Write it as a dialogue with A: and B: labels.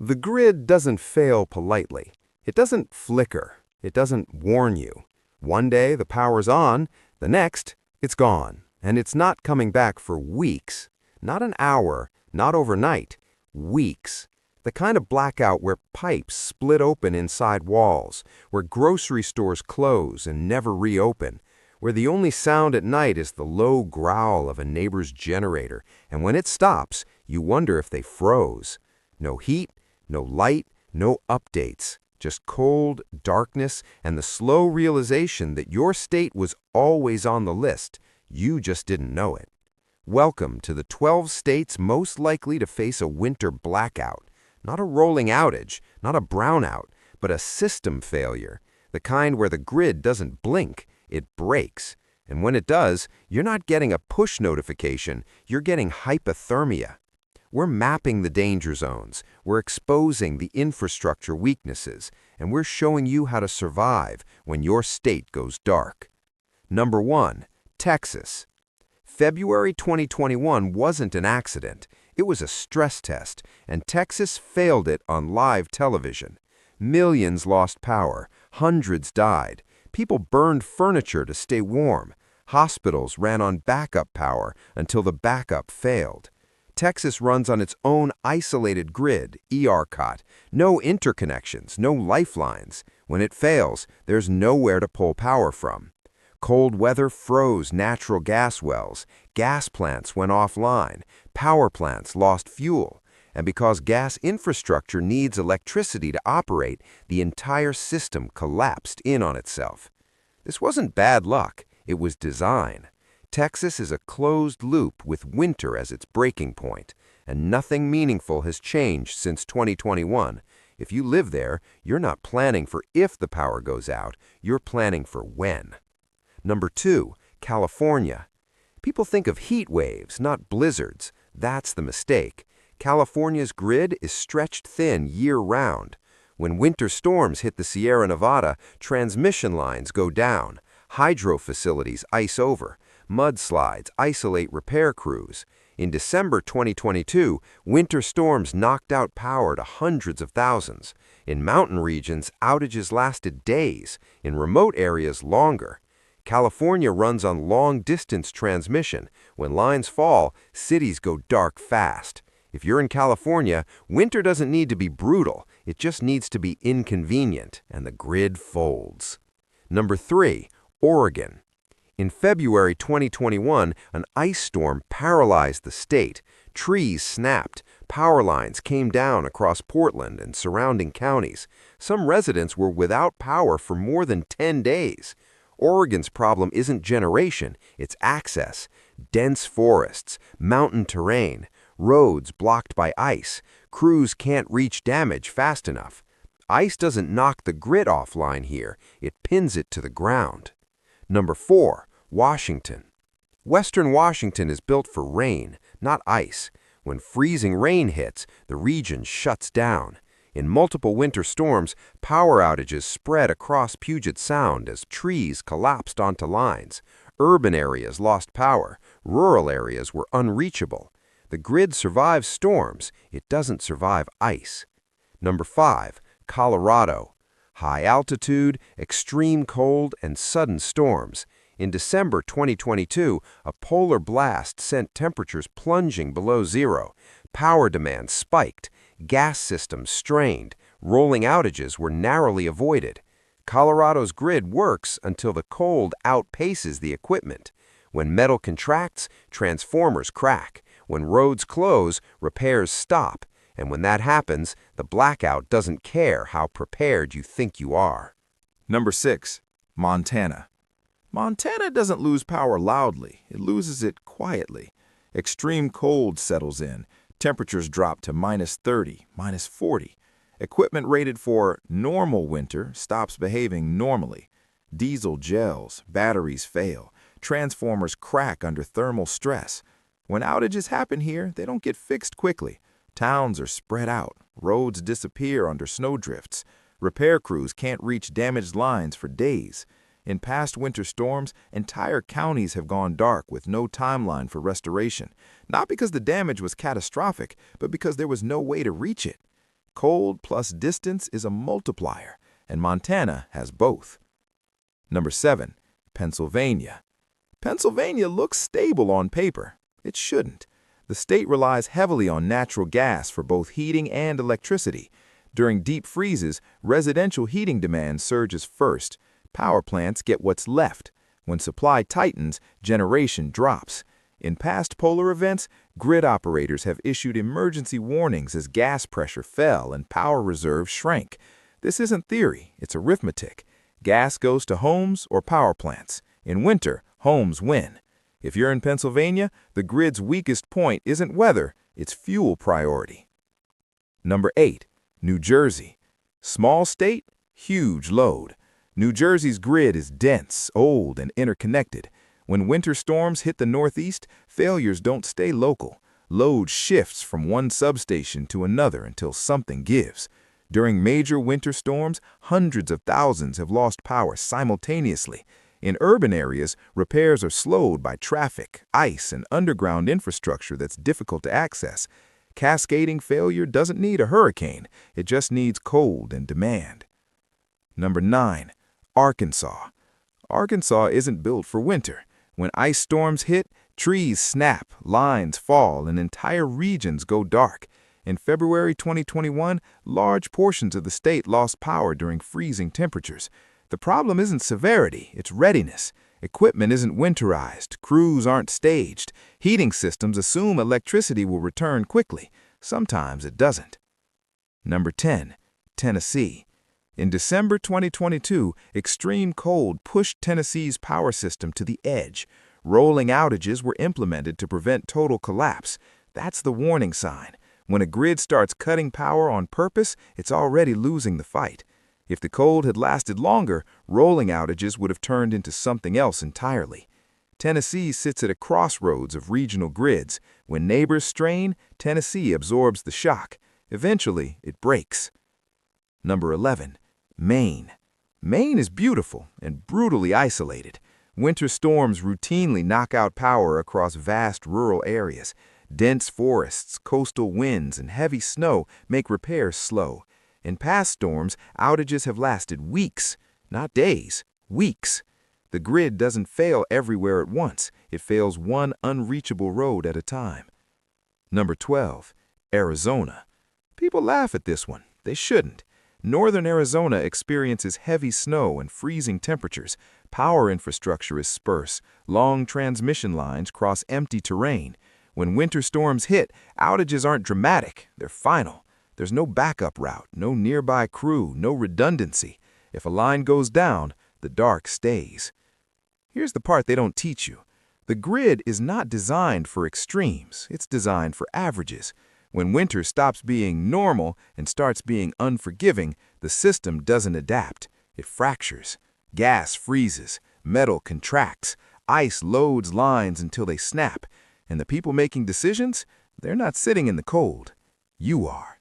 A: The grid doesn't fail politely. It doesn't flicker. It doesn't warn you. One day the power's on, the next it's gone. And it's not coming back for weeks. Not an hour, not overnight. Weeks. The kind of blackout where pipes split open inside walls, where grocery stores close and never reopen, where the only sound at night is the low growl of a neighbor's generator, and when it stops, you wonder if they froze. No heat, no light, no updates, just cold, darkness, and the slow realization that your state was always on the list. You just didn't know it. Welcome to the 12 states most likely to face a winter blackout. Not a rolling outage, not a brownout, but a system failure. The kind where the grid doesn't blink, it breaks. And when it does, you're not getting a push notification, you're getting hypothermia. We're mapping the danger zones, we're exposing the infrastructure weaknesses, and we're showing you how to survive when your state goes dark. Number 1. Texas. February 2021 wasn't an accident. It was a stress test, and Texas failed it on live television. Millions lost power, hundreds died. People burned furniture to stay warm. Hospitals ran on backup power until the backup failed. Texas runs on its own isolated grid, ERCOT. No interconnections, no lifelines. When it fails, there's nowhere to pull power from. Cold weather froze natural gas wells, gas plants went offline, power plants lost fuel, and because gas infrastructure needs electricity to operate, the entire system collapsed in on itself. This wasn't bad luck, it was design. Texas is a closed loop with winter as its breaking point, and nothing meaningful has changed since 2021. If you live there, you're not planning for if the power goes out, you're planning for when. Number 2, California. People think of heat waves, not blizzards. That's the mistake. California's grid is stretched thin year-round. When winter storms hit the Sierra Nevada, transmission lines go down. Hydro facilities ice over. Mudslides isolate repair crews. In December 2022, winter storms knocked out power to hundreds of thousands. In mountain regions, outages lasted days. In remote areas, longer. California runs on long-distance transmission. When lines fall, cities go dark fast. If you're in California, winter doesn't need to be brutal. It just needs to be inconvenient, and the grid folds. Number 3, Oregon. In February 2021, an ice storm paralyzed the state. Trees snapped. Power lines came down across Portland and surrounding counties. Some residents were without power for more than 10 days. Oregon's problem isn't generation, it's access. Dense forests, mountain terrain, roads blocked by ice. Crews can't reach damage fast enough. Ice doesn't knock the grid offline here, it pins it to the ground. Number 4, Washington. Western Washington is built for rain, not ice. When freezing rain hits, the region shuts down. In multiple winter storms, power outages spread across Puget Sound as trees collapsed onto lines. Urban areas lost power. Rural areas were unreachable. The grid survives storms. It doesn't survive ice. Number 5, Colorado. High altitude, extreme cold, and sudden storms. In December 2022, a polar blast sent temperatures plunging below zero. Power demand spiked. Gas systems strained. Rolling outages were narrowly avoided. Colorado's grid works until the cold outpaces the equipment. When metal contracts, transformers crack. When roads close, repairs stop. And when that happens, the blackout doesn't care how prepared you think you are.
B: Number 6, Montana. Montana doesn't lose power loudly, it loses it quietly. Extreme cold settles in. Temperatures drop to -30, -40. Equipment rated for normal winter stops behaving normally. Diesel gels, batteries fail, transformers crack under thermal stress. When outages happen here, they don't get fixed quickly. Towns are spread out, roads disappear under snowdrifts. Repair crews can't reach damaged lines for days. In past winter storms, entire counties have gone dark with no timeline for restoration, not because the damage was catastrophic, but because there was no way to reach it. Cold plus distance is a multiplier, and Montana has both. Number 7. Pennsylvania. Pennsylvania looks stable on paper. It shouldn't. The state relies heavily on natural gas for both heating and electricity. During deep freezes, residential heating demand surges first. Power plants get what's left. When supply tightens, generation drops. In past polar events, grid operators have issued emergency warnings as gas pressure fell and power reserves shrank. This isn't theory, it's arithmetic. Gas goes to homes or power plants. In winter, homes win. If you're in Pennsylvania, the grid's weakest point isn't weather, it's fuel priority. Number 8. New Jersey. Small state, huge load. New Jersey's grid is dense, old, and interconnected. When winter storms hit the Northeast, failures don't stay local. Load shifts from one substation to another until something gives. During major winter storms, hundreds of thousands have lost power simultaneously. In urban areas, repairs are slowed by traffic, ice, and underground infrastructure that's difficult to access. Cascading failure doesn't need a hurricane, it just needs cold and demand. Number 9. Arkansas. Arkansas isn't built for winter. When ice storms hit, trees snap, lines fall, and entire regions go dark. In February 2021, large portions of the state lost power during freezing temperatures. The problem isn't severity, it's readiness. Equipment isn't winterized, crews aren't staged. Heating systems assume electricity will return quickly. Sometimes it doesn't. Number 10. Tennessee. In December 2022, extreme cold pushed Tennessee's power system to the edge. Rolling outages were implemented to prevent total collapse. That's the warning sign. When a grid starts cutting power on purpose, it's already losing the fight. If the cold had lasted longer, rolling outages would have turned into something else entirely. Tennessee sits at a crossroads of regional grids. When neighbors strain, Tennessee absorbs the shock. Eventually, it breaks. Number 11. Maine. Maine is beautiful and brutally isolated. Winter storms routinely knock out power across vast rural areas. Dense forests, coastal winds, and heavy snow make repairs slow. In past storms, outages have lasted weeks, not days, weeks. The grid doesn't fail everywhere at once. It fails one unreachable road at a time. Number 12. Arizona. People laugh at this one. They shouldn't. Northern Arizona experiences heavy snow and freezing temperatures. Power infrastructure is sparse. Long transmission lines cross empty terrain. When winter storms hit, outages aren't dramatic, they're final. There's no backup route, no nearby crew, no redundancy. If a line goes down, the dark stays. Here's the part they don't teach you. The grid is not designed for extremes, it's designed for averages. When winter stops being normal and starts being unforgiving, the system doesn't adapt. It fractures. Gas freezes, metal contracts, ice loads lines until they snap. And the people making decisions, they're not sitting in the cold. You are.